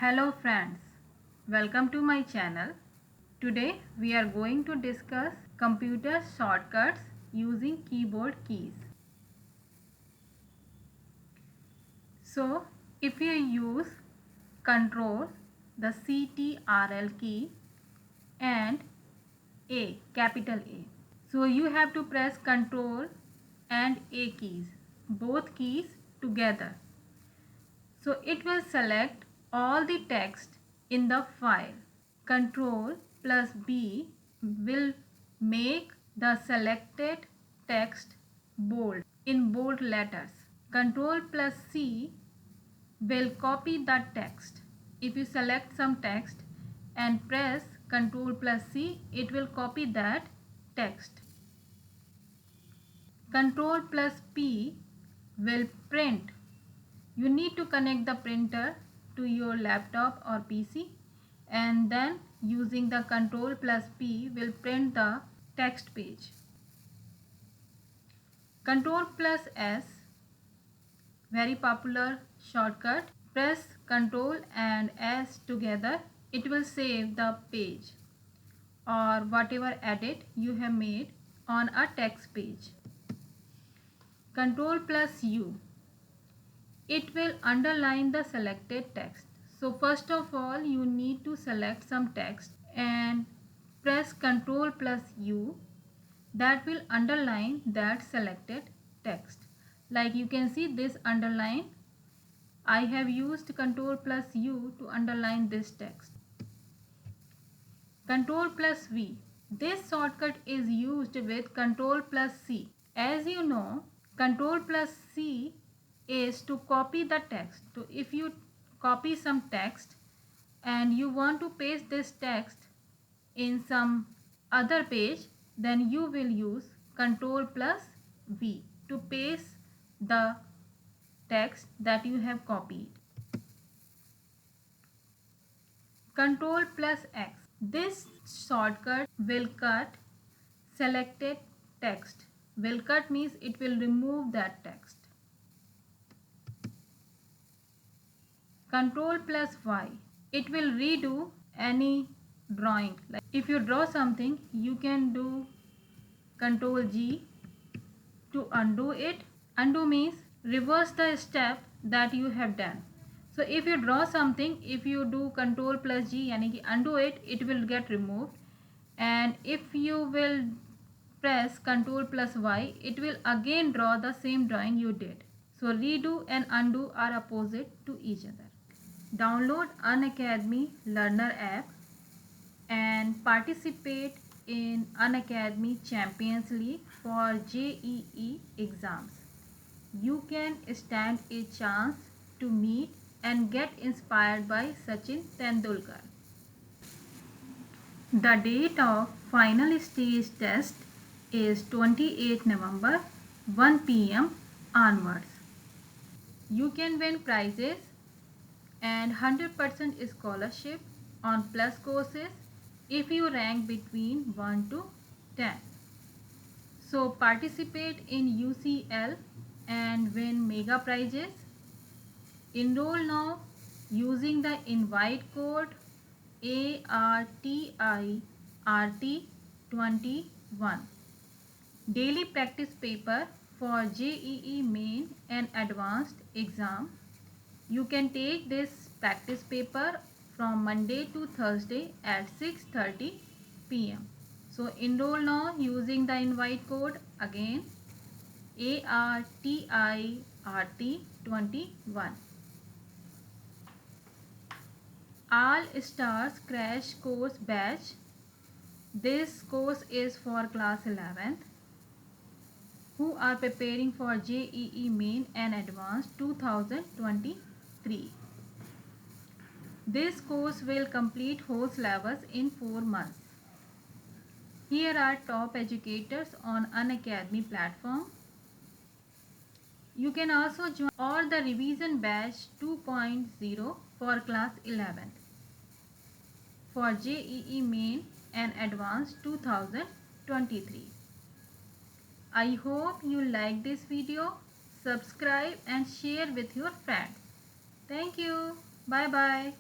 Hello friends, welcome to my channel. Today we are going to discuss computer shortcuts using keyboard keys. So if you use Control, the CTRL key and A, capital A. So you have to press Control and A keys, both keys together. So it will select all the text in the file. Control plus B will make the selected text bold in bold letters. Control plus C will copy the text. If you select some text and press Control plus C, it will copy that text. Control plus P will print. You need to connect the printer to your laptop or PC, and then using the Control plus P will print the text page. Control plus S, very popular shortcut. Press Control and S together. It will save the page or whatever edit you have made on a text page. Control plus U, it will underline the selected text. So first of all, you need to select some text and press Ctrl plus U. That will underline that selected text. Like you can see this underline. I have used Ctrl plus U to underline this text. Ctrl plus V. This shortcut is used with Ctrl plus C. As you know, Ctrl plus C is to copy the text. So if you copy some text and you want to paste this text in some other page, then you will use Ctrl plus V to paste the text that you have copied. Ctrl plus X. This shortcut will cut selected text. Will cut means it will remove that text. Control plus Y. It will redo any drawing. Like if you draw something, you can do Control G to undo it. Undo means reverse the step that you have done. So if you draw something, if you do Control plus G yani ki undo it, it will get removed. And if you will press Control plus Y, it will again draw the same drawing you did. So redo and undo are opposite to each other. Download Unacademy Learner app and participate in Unacademy Champions League for JEE exams. You can stand a chance to meet and get inspired by Sachin Tendulkar. The date of final stage test is 28 November 1 p.m. onwards. You can win prizes and 100% scholarship on plus courses if you rank between 1 to 10. So participate in UCL and win mega prizes. Enroll now using the invite code ARTIRT21. Daily practice paper for JEE main and advanced exam. You can take this practice paper from Monday to Thursday at 6:30 p.m. So enroll now using the invite code again ARTIRT21. All Stars Crash Course Batch. This course is for class 11th who are preparing for JEE Main and Advanced 2023. This course will complete whole syllabus in 4 months. Here are top educators on Unacademy platform. You can also join all the revision batch 2.0 for class 11th for JEE Main and Advanced 2023. I hope you like this video. Subscribe and share with your friends. Thank you. Bye bye.